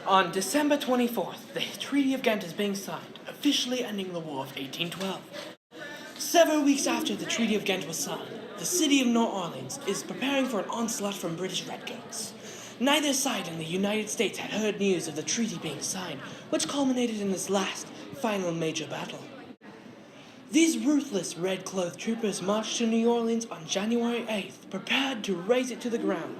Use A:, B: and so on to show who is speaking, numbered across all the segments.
A: On December 24th, the Treaty of Ghent is being signed, officially ending the War of 1812. Several weeks after the Treaty of Ghent was signed, the city of New Orleans is preparing for an onslaught from British redcoats. Neither side in the United States had heard news of the treaty being signed, which culminated in this last, final major battle. These ruthless red-clothed troopers marched to New Orleans on January 8th, prepared to raze it to the ground.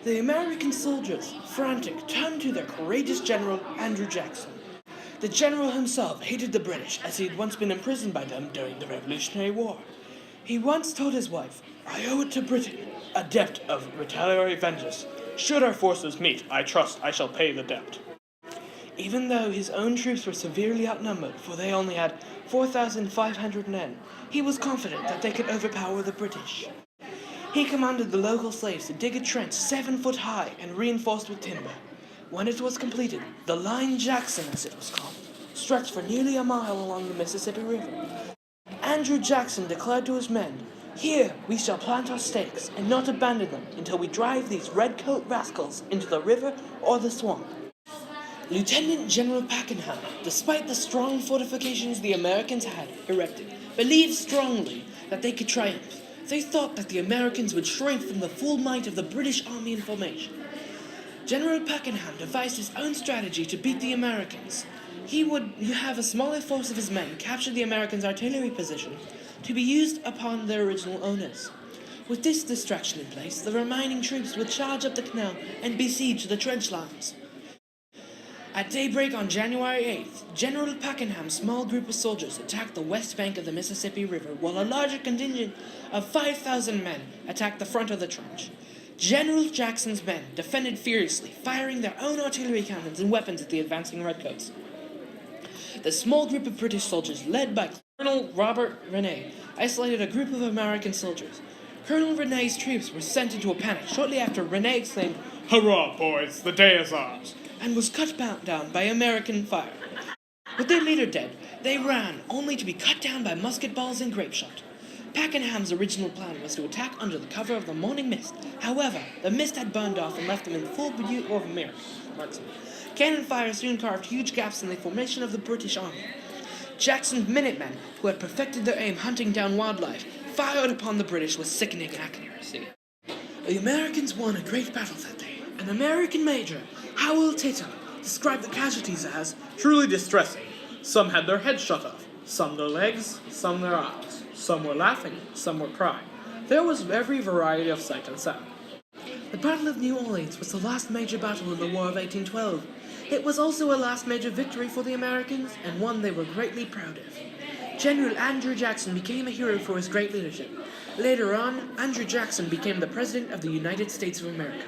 A: The American soldiers, frantic, turned to their courageous general, Andrew Jackson. The general himself hated the British, as he had once been imprisoned by them during the Revolutionary War. He once told his wife, "I owe it to Britain, a debt of retaliatory vengeance. Should our forces meet, I trust I shall pay the debt." Even though his own troops were severely outnumbered, for they only had 4,500 men, he was confident that they could overpower the British. He commanded the local slaves to dig a trench 7 foot high and reinforced with timber. When it was completed, the Line Jackson, as it was called, stretched for nearly a mile along the Mississippi River. Andrew Jackson declared to his men, "Here we shall plant our stakes and not abandon them until we drive these redcoat rascals into the river or the swamp." Lieutenant General Pakenham, despite the strong fortifications the Americans had erected, believed strongly that they could triumph. They thought that the Americans would shrink from the full might of the British army in formation. General Pakenham devised his own strategy to beat the Americans. He would have a smaller force of his men capture the Americans' artillery position to be used upon their original owners. With this distraction in place, the remaining troops would charge up the canal and besiege the trench lines. At daybreak on January 8th, General Pakenham's small group of soldiers attacked the west bank of the Mississippi River, while a larger contingent of 5,000 men attacked the front of the trench. General Jackson's men defended furiously, firing their own artillery cannons and weapons at the advancing redcoats. The small group of British soldiers, led by Colonel Robert Rennie, isolated a group of American soldiers. Colonel Rennie's troops were sent into a panic shortly after Rennie exclaimed, "Hurrah, boys, the day is ours," and was cut down by American fire. With their leader dead, they ran, only to be cut down by musket balls and grape shot. Pakenham's original plan was to attack under the cover of the morning mist. However, the mist had burned off and left them in full view of marksmen. Cannon fire soon carved huge gaps in the formation of the British army. Jackson's Minutemen, who had perfected their aim hunting down wildlife, fired upon the British with sickening accuracy. The Americans won a great battle that day. An American major, Howell Tatum, described the casualties as truly distressing. Some had their heads shot off, some their legs, some their eyes. Some were laughing, some were crying. There was every variety of sight and sound. The Battle of New Orleans was the last major battle in the War of 1812. It was also a last major victory for the Americans, and one they were greatly proud of. General Andrew Jackson became a hero for his great leadership. Later on, Andrew Jackson became the President of the United States of America.